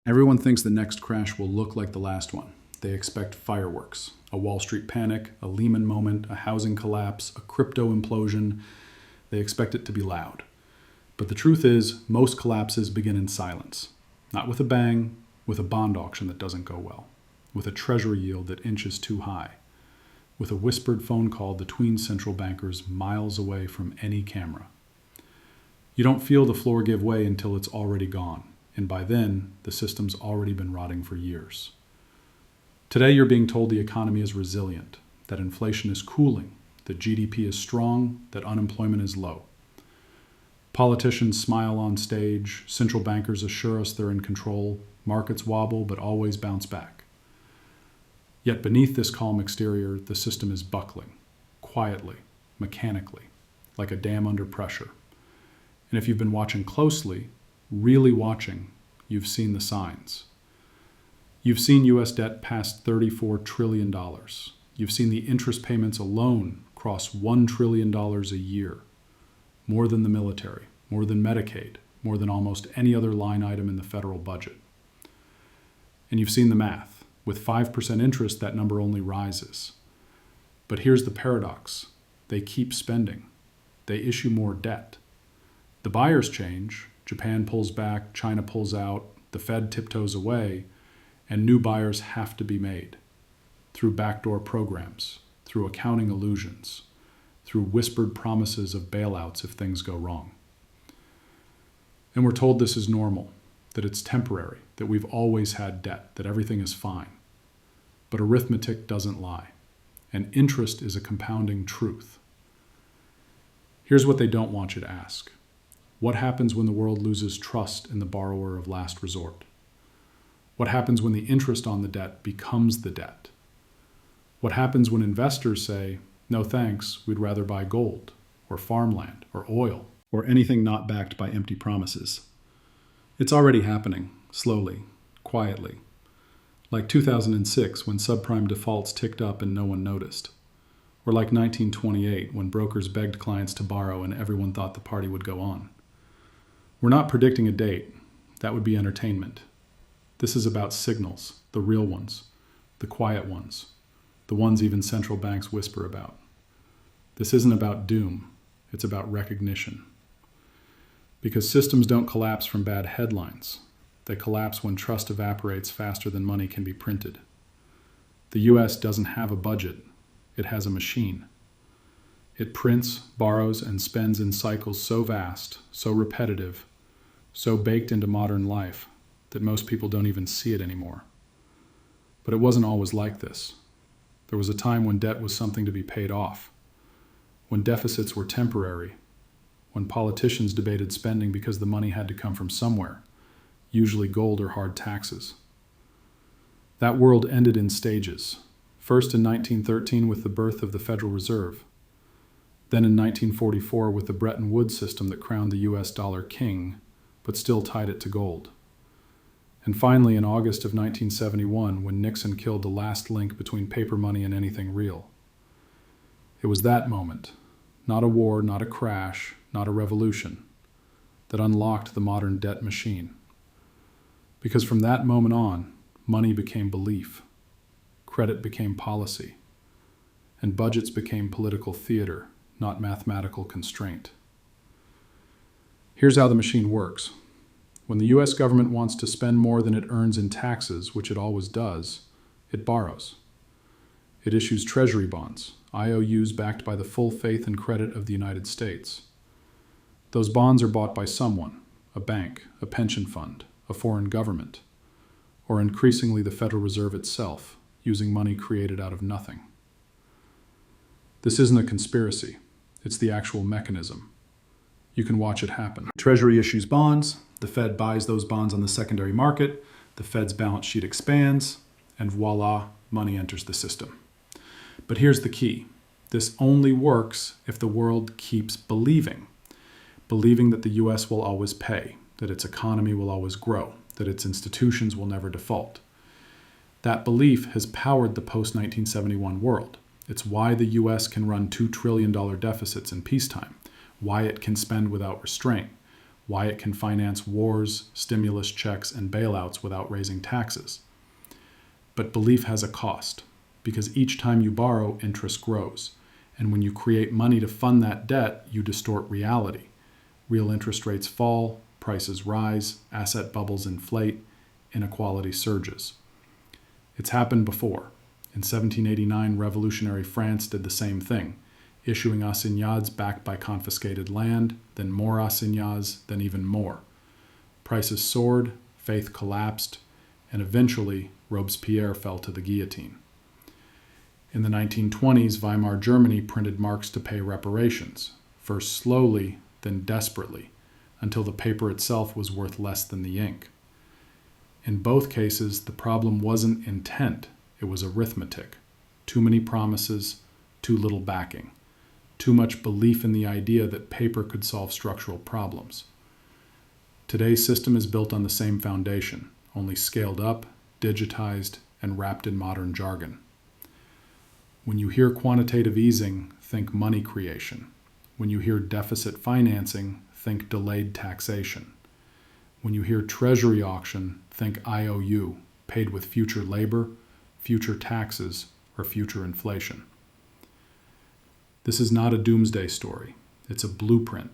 Everyone thinks the next crash will look like the last one. They expect fireworks, a Wall Street panic, a Lehman moment, a housing collapse, a crypto implosion. They expect it to be loud. But the truth is, most collapses begin in silence. Not with a bang, with a bond auction that doesn't go well, with a Treasury yield that inches too high, with a whispered phone call between central bankers miles away from any camera. You don't feel the floor give way until it's already gone, and by then, the system's already been rotting for years. Today, you're being told the economy is resilient, that inflation is cooling, that GDP is strong, that unemployment is low. Politicians smile on stage, central bankers assure us they're in control, markets wobble but always bounce back. Yet beneath this calm exterior, the system is buckling, quietly, mechanically, like a dam under pressure. And if you've been watching closely, really watching, you've seen the signs. You've seen U.S. debt pass $34 trillion. You've seen the interest payments alone cross $1 trillion a year. More than the military, more than Medicaid, more than almost any other line item in the federal budget. And you've seen the math. With 5% interest, that number only rises. But here's the paradox. They keep spending. They issue more debt. The buyers change. Japan pulls back, China pulls out, the Fed tiptoes away, and new buyers have to be made through backdoor programs, through accounting illusions, through whispered promises of bailouts if things go wrong. And we're told this is normal, that it's temporary, that we've always had debt, that everything is fine. But arithmetic doesn't lie, and interest is a compounding truth. Here's what they don't want you to ask. What happens when the world loses trust in the borrower of last resort? What happens when the interest on the debt becomes the debt? What happens when investors say, no thanks, we'd rather buy gold, or farmland, or oil, or anything not backed by empty promises? It's already happening, slowly, quietly. Like 2006, when subprime defaults ticked up and no one noticed. Or like 1928, when brokers begged clients to borrow and everyone thought the party would go on. We're not predicting a date. That would be entertainment. This is about signals, the real ones, the quiet ones, the ones even central banks whisper about. This isn't about doom. It's about recognition. Because systems don't collapse from bad headlines. They collapse when trust evaporates faster than money can be printed. The U.S. doesn't have a budget. It has a machine. It prints, borrows, and spends in cycles so vast, so repetitive, so baked into modern life that most people don't even see it anymore. But it wasn't always like this. There was a time when debt was something to be paid off, when deficits were temporary, when politicians debated spending because the money had to come from somewhere, usually gold or hard taxes. That world ended in stages, first in 1913 with the birth of the Federal Reserve, then in 1944 with the Bretton Woods system that crowned the U.S. dollar king, but still tied it to gold. And finally in August of 1971 when Nixon killed the last link between paper money and anything real. It was that moment, not a war, not a crash, not a revolution, that unlocked the modern debt machine. Because from that moment on, money became belief, credit became policy, and budgets became political theater, not mathematical constraint. Here's how the machine works. When the U.S. government wants to spend more than it earns in taxes, which it always does, it borrows. It issues Treasury bonds, IOUs backed by the full faith and credit of the United States. Those bonds are bought by someone, a bank, a pension fund, a foreign government, or increasingly the Federal Reserve itself, using money created out of nothing. This isn't a conspiracy. It's the actual mechanism. You can watch it happen. Treasury issues bonds, the Fed buys those bonds on the secondary market, the Fed's balance sheet expands, and voila, money enters the system. But here's the key. This only works if the world keeps believing that the U.S. will always pay, that its economy will always grow, that its institutions will never default. That belief has powered the post-1971 world. It's why the U.S. can run $2 trillion deficits in peacetime, why it can spend without restraint, why it can finance wars, stimulus checks, and bailouts without raising taxes. But belief has a cost, because each time you borrow, interest grows. And when you create money to fund that debt, you distort reality. Real interest rates fall, prices rise, asset bubbles inflate, inequality surges. It's happened before. In 1789, revolutionary France did the same thing, issuing assignats backed by confiscated land, then more assignats, then even more. Prices soared, faith collapsed, and eventually Robespierre fell to the guillotine. In the 1920s, Weimar Germany printed marks to pay reparations, first slowly, then desperately, until the paper itself was worth less than the ink. In both cases, the problem wasn't intent, it was arithmetic. Too many promises, too little backing. Too much belief in the idea that paper could solve structural problems. Today's system is built on the same foundation, only scaled up, digitized, and wrapped in modern jargon. When you hear quantitative easing, think money creation. When you hear deficit financing, think delayed taxation. When you hear Treasury auction, think IOU, paid with future labor, future taxes, or future inflation. This is not a doomsday story. It's a blueprint.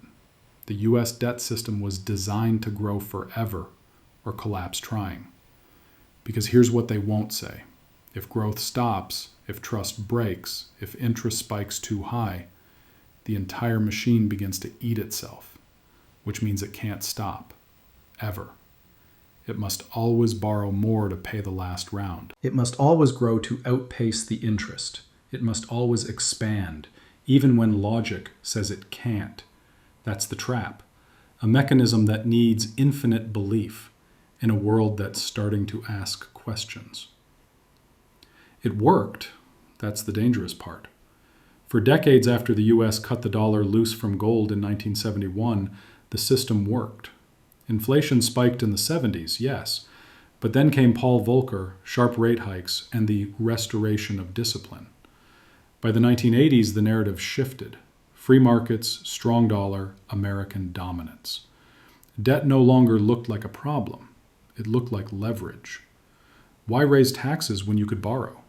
The U.S. debt system was designed to grow forever or collapse trying. Because here's what they won't say. If growth stops, if trust breaks, if interest spikes too high, the entire machine begins to eat itself, which means it can't stop, ever. It must always borrow more to pay the last round. It must always grow to outpace the interest. It must always expand, even when logic says it can't. That's the trap. A mechanism that needs infinite belief in a world that's starting to ask questions. It worked. That's the dangerous part. For decades after the U.S. cut the dollar loose from gold in 1971, the system worked. Inflation spiked in the 70s, yes, but then came Paul Volcker, sharp rate hikes, and the restoration of discipline. By the 1980s, the narrative shifted. Free markets, strong dollar, American dominance. Debt no longer looked like a problem. It looked like leverage. Why raise taxes when you could borrow?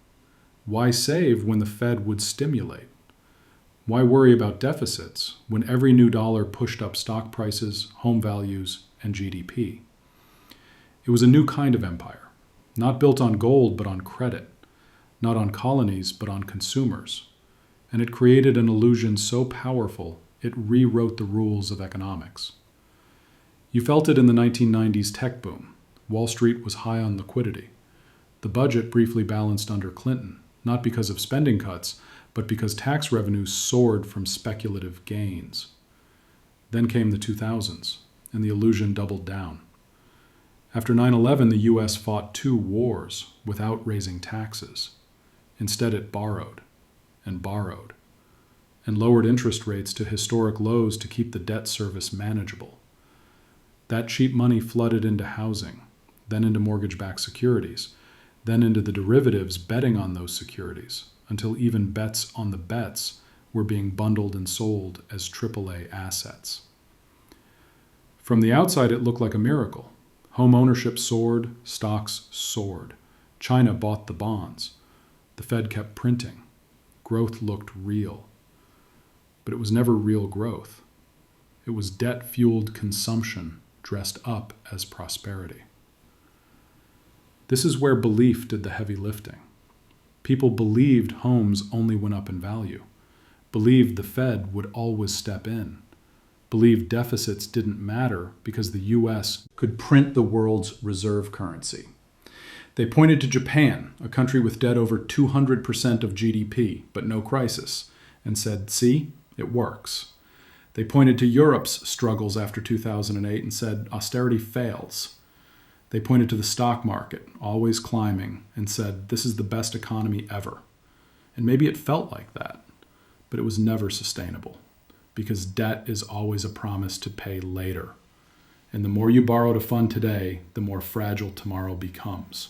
Why save when the Fed would stimulate? Why worry about deficits when every new dollar pushed up stock prices, home values, and GDP? It was a new kind of empire, not built on gold but on credit, not on colonies but on consumers. And it created an illusion so powerful it rewrote the rules of economics. You felt it in the 1990s tech boom. Wall Street was high on liquidity. The budget briefly balanced under Clinton, not because of spending cuts, but because tax revenues soared from speculative gains. Then came the 2000s, and the illusion doubled down. After 9/11, the U.S. fought 2 wars without raising taxes. Instead, it borrowed, and borrowed, and lowered interest rates to historic lows to keep the debt service manageable. That cheap money flooded into housing, then into mortgage-backed securities, then into the derivatives betting on those securities, until even bets on the bets were being bundled and sold as AAA assets. From the outside, it looked like a miracle. Home ownership soared, stocks soared. China bought the bonds. The Fed kept printing. Growth looked real. But it was never real growth. It was debt-fueled consumption dressed up as prosperity. This is where belief did the heavy lifting. People believed homes only went up in value, believed the Fed would always step in, believed deficits didn't matter because the U.S. could print the world's reserve currency. They pointed to Japan, a country with debt over 200% of GDP, but no crisis, and said, see, it works. They pointed to Europe's struggles after 2008 and said, austerity fails. They pointed to the stock market, always climbing, and said, this is the best economy ever. And maybe it felt like that, but it was never sustainable, because debt is always a promise to pay later. And the more you borrow to fund today, the more fragile tomorrow becomes.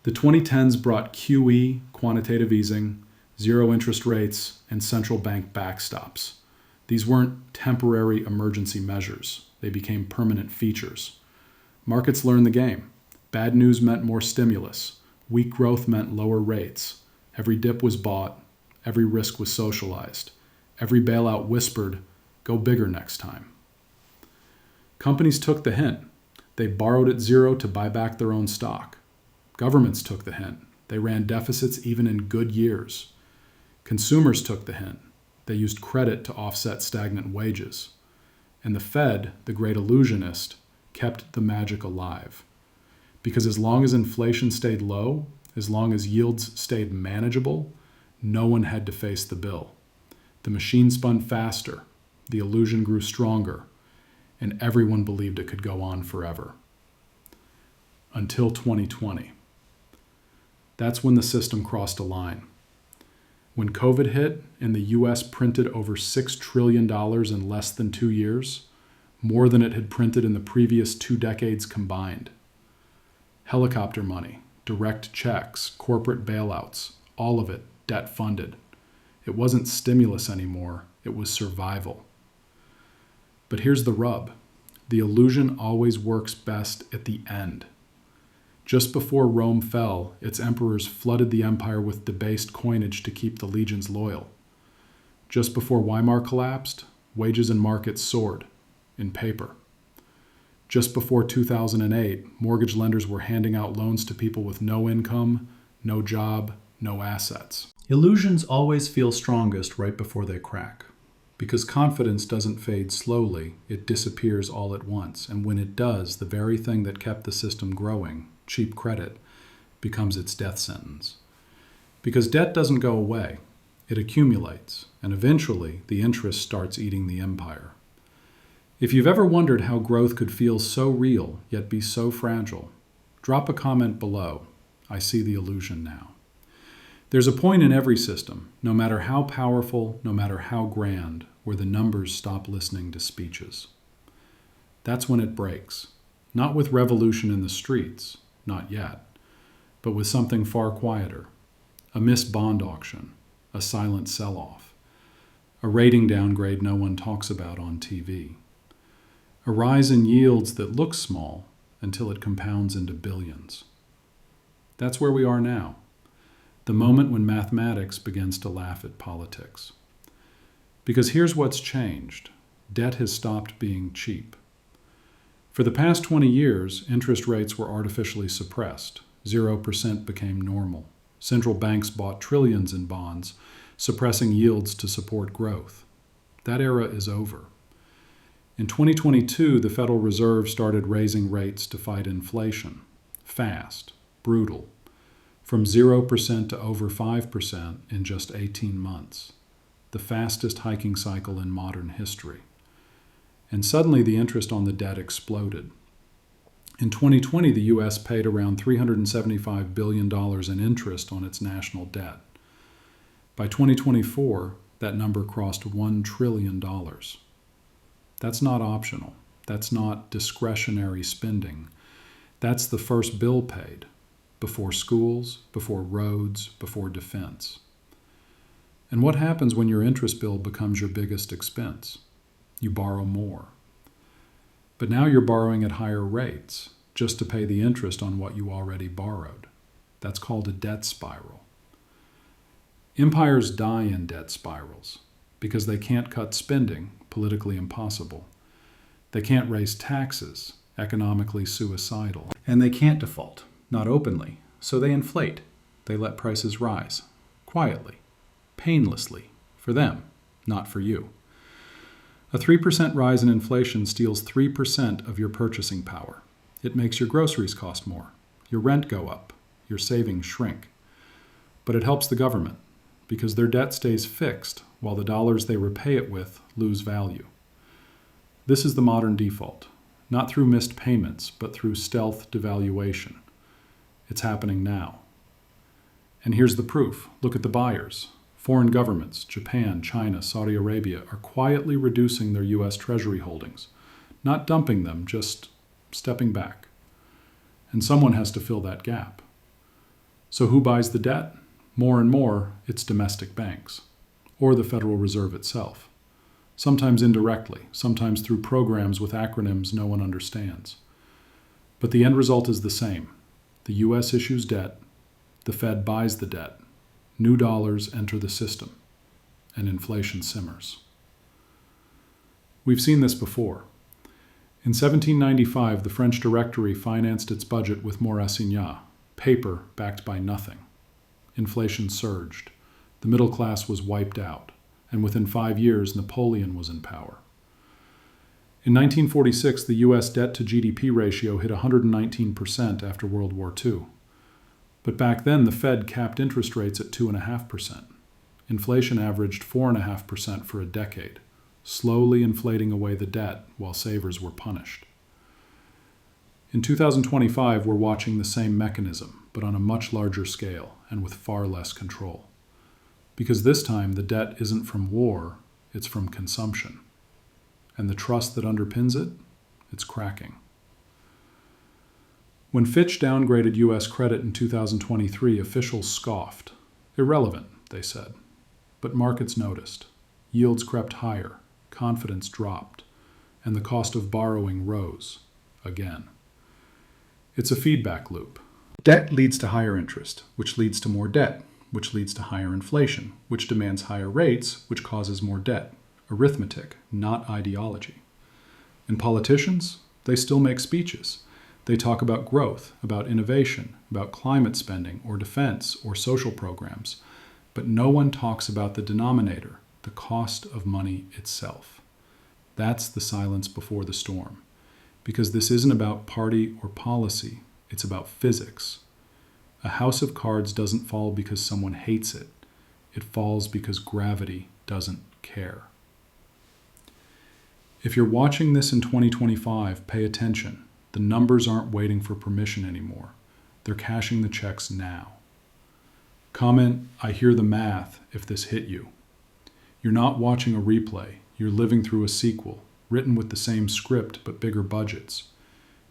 The 2010s brought QE, quantitative easing, zero interest rates, and central bank backstops. These weren't temporary emergency measures. They became permanent features. Markets learned the game. Bad news meant more stimulus. Weak growth meant lower rates. Every dip was bought. Every risk was socialized. Every bailout whispered, go bigger next time. Companies took the hint. They borrowed at zero to buy back their own stock. Governments took the hint. They ran deficits even in good years. Consumers took the hint. They used credit to offset stagnant wages. And the Fed, the great illusionist, kept the magic alive. Because as long as inflation stayed low, as long as yields stayed manageable, no one had to face the bill. The machine spun faster, the illusion grew stronger, and everyone believed it could go on forever. Until 2020. That's when the system crossed a line. When COVID hit and the US printed over $6 trillion in less than 2 years, more than it had printed in the previous 2 decades combined. Helicopter money, direct checks, corporate bailouts, all of it debt funded. It wasn't stimulus anymore, it was survival. But here's the rub. The illusion always works best at the end. Just before Rome fell, its emperors flooded the empire with debased coinage to keep the legions loyal. Just before Weimar collapsed, wages and markets soared, in paper. Just before 2008, mortgage lenders were handing out loans to people with no income, no job, no assets. Illusions always feel strongest right before they crack. Because confidence doesn't fade slowly, it disappears all at once. And when it does, the very thing that kept the system growing, cheap credit, becomes its death sentence. Because debt doesn't go away. It accumulates, and eventually the interest starts eating the empire. If you've ever wondered how growth could feel so real, yet be so fragile, drop a comment below. I see the illusion now. There's a point in every system, no matter how powerful, no matter how grand, where the numbers stop listening to speeches. That's when it breaks. Not with revolution in the streets, not yet, but with something far quieter. A missed bond auction, a silent sell-off, a rating downgrade no one talks about on TV. A rise in yields that looks small until it compounds into billions. That's where we are now. The moment when mathematics begins to laugh at politics. Because here's what's changed. Debt has stopped being cheap. For the past 20 years, interest rates were artificially suppressed. 0% became normal. Central banks bought trillions in bonds, suppressing yields to support growth. That era is over. In 2022, the Federal Reserve started raising rates to fight inflation. Fast, brutal. From 0% to over 5% in just 18 months. The fastest hiking cycle in modern history. And suddenly the interest on the debt exploded. In 2020, the U.S. paid around $375 billion in interest on its national debt. By 2024, that number crossed $1 trillion. That's not optional. That's not discretionary spending. That's the first bill paid. Before schools, before roads, before defense. And what happens when your interest bill becomes your biggest expense? You borrow more. But now you're borrowing at higher rates just to pay the interest on what you already borrowed. That's called a debt spiral. Empires die in debt spirals because they can't cut spending, politically impossible. They can't raise taxes, economically suicidal. And they can't default. Not openly, so they inflate. They let prices rise, quietly, painlessly, for them, not for you. A 3% rise in inflation steals 3% of your purchasing power. It makes your groceries cost more, your rent go up, your savings shrink. But it helps the government, because their debt stays fixed while the dollars they repay it with lose value. This is the modern default, not through missed payments, but through stealth devaluation. It's happening now. And here's the proof. Look at the buyers. Foreign governments, Japan, China, Saudi Arabia, are quietly reducing their U.S. Treasury holdings. Not dumping them, just stepping back. And someone has to fill that gap. So who buys the debt? More and more, it's domestic banks, or the Federal Reserve itself. sometimes indirectly, sometimes through programs with acronyms no one understands. But the end result is the same. The U.S. issues debt, the Fed buys the debt, new dollars enter the system, and inflation simmers. We've seen this before. In 1795, the French Directory financed its budget with more assignats, paper backed by nothing. Inflation surged. The middle class was wiped out, and within 5 years, Napoleon was in power. In 1946, the U.S. debt to GDP ratio hit 119% after World War II. But back then, the Fed capped interest rates at 2.5%. Inflation averaged 4.5% for a decade, slowly inflating away the debt while savers were punished. In 2025, we're watching the same mechanism, but on a much larger scale and with far less control. Because this time, the debt isn't from war, it's from consumption. And the trust that underpins it, it's cracking. When Fitch downgraded U.S. credit in 2023, officials scoffed. Irrelevant, they said. But markets noticed. Yields crept higher, confidence dropped, and the cost of borrowing rose again. It's a feedback loop. Debt leads to higher interest, which leads to more debt, which leads to higher inflation, which demands higher rates, which causes more debt. Arithmetic, not ideology. And politicians, they still make speeches. They talk about growth, about innovation, about climate spending or defense or social programs. But no one talks about the denominator, the cost of money itself. That's the silence before the storm. Because this isn't about party or policy, it's about physics. A house of cards doesn't fall because someone hates it. It falls because gravity doesn't care. If you're watching this in 2025, pay attention. The numbers aren't waiting for permission anymore. They're cashing the checks now. Comment, I hear the math, if this hit you. You're not watching a replay. You're living through a sequel, written with the same script but bigger budgets.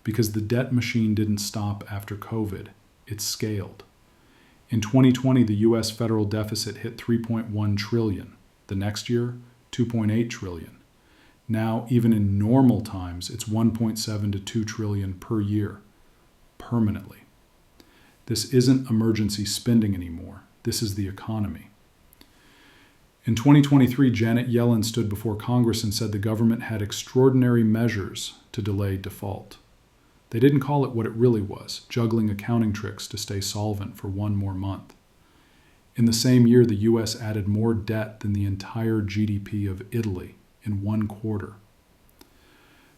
Because the debt machine didn't stop after COVID. It scaled. In 2020, the U.S. federal deficit hit $3.1 trillion. The next year, $2.8 trillion. Now, even in normal times, it's $1.7 to $2 trillion per year, permanently. This isn't emergency spending anymore. This is the economy. In 2023, Janet Yellen stood before Congress and said the government had extraordinary measures to delay default. They didn't call it what it really was, juggling accounting tricks to stay solvent for one more month. In the same year, the U.S. added more debt than the entire GDP of Italy in 1 quarter.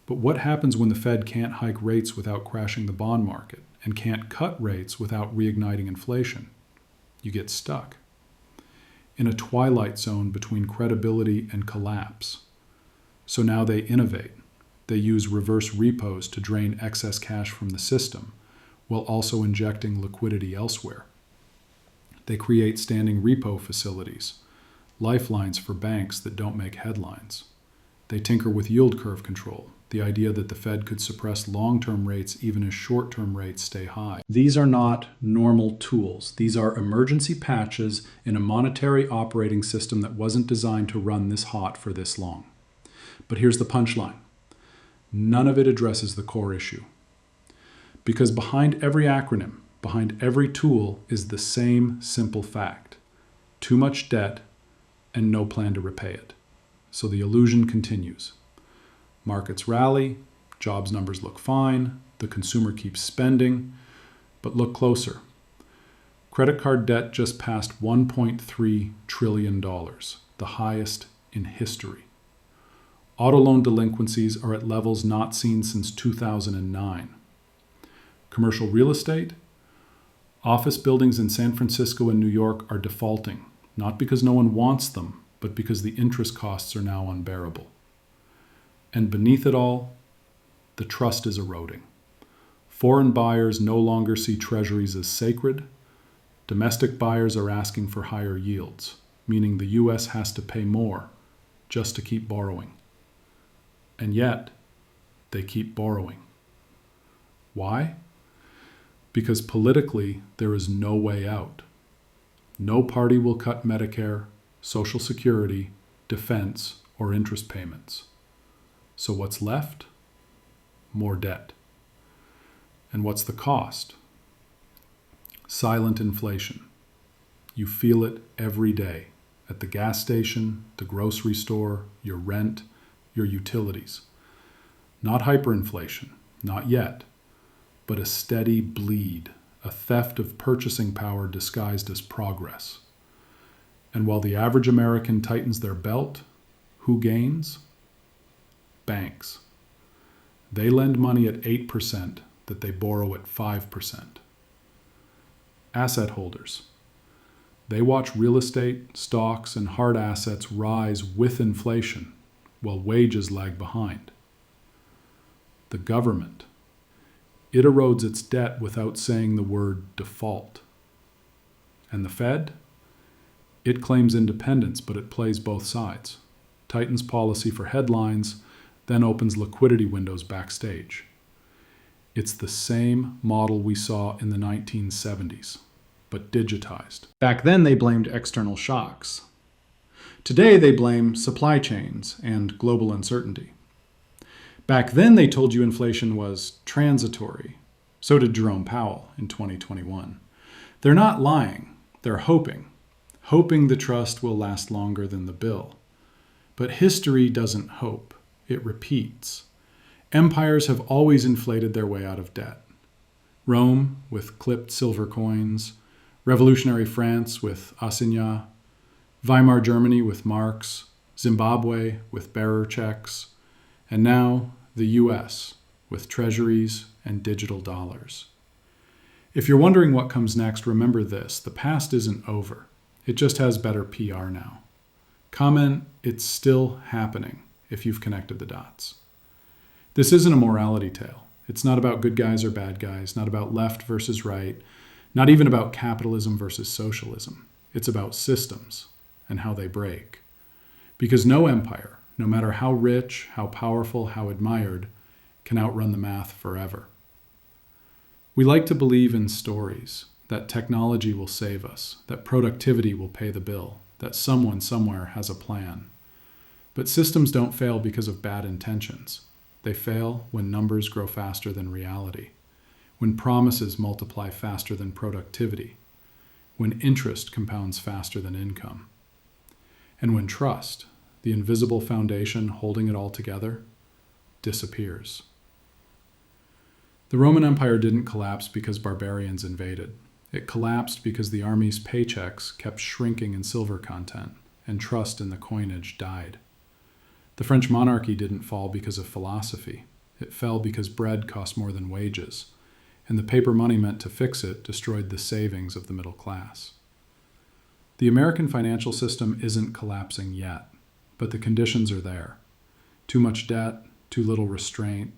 But what happens when the Fed can't hike rates without crashing the bond market and can't cut rates without reigniting inflation? You get stuck in a twilight zone between credibility and collapse. So now they innovate. They use reverse repos to drain excess cash from the system while also injecting liquidity elsewhere. They create standing repo facilities, lifelines for banks that don't make headlines. They tinker with yield curve control, the idea that the Fed could suppress long-term rates even as short-term rates stay high. These are not normal tools. These are emergency patches in a monetary operating system that wasn't designed to run this hot for this long. But here's the punchline. None of it addresses the core issue. Because behind every acronym, behind every tool is the same simple fact. Too much debt and no plan to repay it. So the illusion continues. Markets rally, jobs numbers look fine, the consumer keeps spending, but look closer. Credit card debt just passed $1.3 trillion, the highest in history. Auto loan delinquencies are at levels not seen since 2009. Commercial real estate, office buildings in San Francisco and New York are defaulting, not because no one wants them, but because the interest costs are now unbearable. And beneath it all, the trust is eroding. Foreign buyers no longer see treasuries as sacred. Domestic buyers are asking for higher yields, meaning the U.S. has to pay more just to keep borrowing. And yet, they keep borrowing. Why? Because politically, there is no way out. No party will cut Medicare, Social Security, defense, or interest payments. So what's left? More debt. And what's the cost? Silent inflation. You feel it every day, at the gas station, the grocery store, your rent, your utilities. Not hyperinflation, not yet, but a steady bleed, a theft of purchasing power disguised as progress. And while the average American tightens their belt, who gains? Banks. They lend money at 8% that they borrow at 5%. Asset holders. They watch real estate, stocks, and hard assets rise with inflation, while wages lag behind. The government. It erodes its debt without saying the word default. And the Fed? It claims independence, but it plays both sides. Tightens policy for headlines, then opens liquidity windows backstage. It's the same model we saw in the 1970s, but digitized. Back then they blamed external shocks. Today they blame supply chains and global uncertainty. Back then they told you inflation was transitory. So did Jerome Powell in 2021. They're not lying, they're hoping the trust will last longer than the bill. But history doesn't hope, it repeats. Empires have always inflated their way out of debt. Rome with clipped silver coins, revolutionary France with assignats, Weimar Germany with marks, Zimbabwe with bearer checks, and now the US with treasuries and digital dollars. If you're wondering what comes next, remember this: the past isn't over. It just has better PR now. Comment, it's still happening, if you've connected the dots. This isn't a morality tale. It's not about good guys or bad guys, not about left versus right, not even about capitalism versus socialism. It's about systems and how they break. Because no empire, no matter how rich, how powerful, how admired, can outrun the math forever. We like to believe in stories, that technology will save us, that productivity will pay the bill, that someone somewhere has a plan. But systems don't fail because of bad intentions. They fail when numbers grow faster than reality, when promises multiply faster than productivity, when interest compounds faster than income, and when trust, the invisible foundation holding it all together, disappears. The Roman Empire didn't collapse because barbarians invaded. It collapsed because the army's paychecks kept shrinking in silver content, and trust in the coinage died. The French monarchy didn't fall because of philosophy. It fell because bread cost more than wages, and the paper money meant to fix it destroyed the savings of the middle class. The American financial system isn't collapsing yet, but the conditions are there. Too much debt, too little restraint,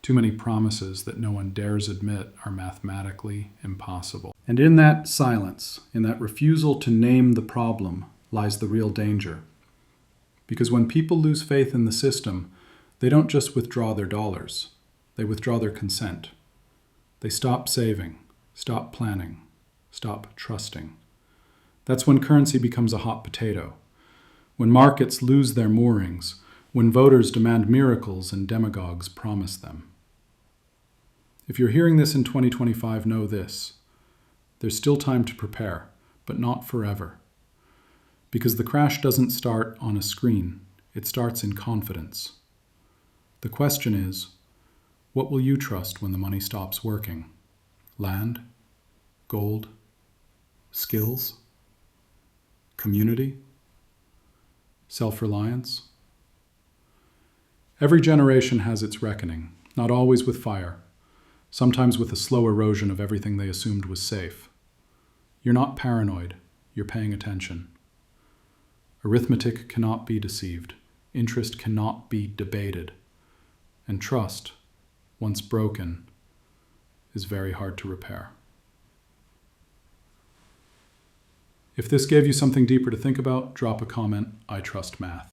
too many promises that no one dares admit are mathematically impossible. And in that silence, in that refusal to name the problem, lies the real danger. Because when people lose faith in the system, they don't just withdraw their dollars, they withdraw their consent. They stop saving, stop planning, stop trusting. That's when currency becomes a hot potato. When markets lose their moorings, when voters demand miracles and demagogues promise them. If you're hearing this in 2025, know this: there's still time to prepare, but not forever. Because the crash doesn't start on a screen, it starts in confidence. The question is, what will you trust when the money stops working? Land? Gold? Skills? Community? Self-reliance? Every generation has its reckoning, not always with fire, sometimes with a slow erosion of everything they assumed was safe. You're not paranoid, you're paying attention. Arithmetic cannot be deceived, interest cannot be debated, and trust, once broken, is very hard to repair. If this gave you something deeper to think about, drop a comment. I trust math.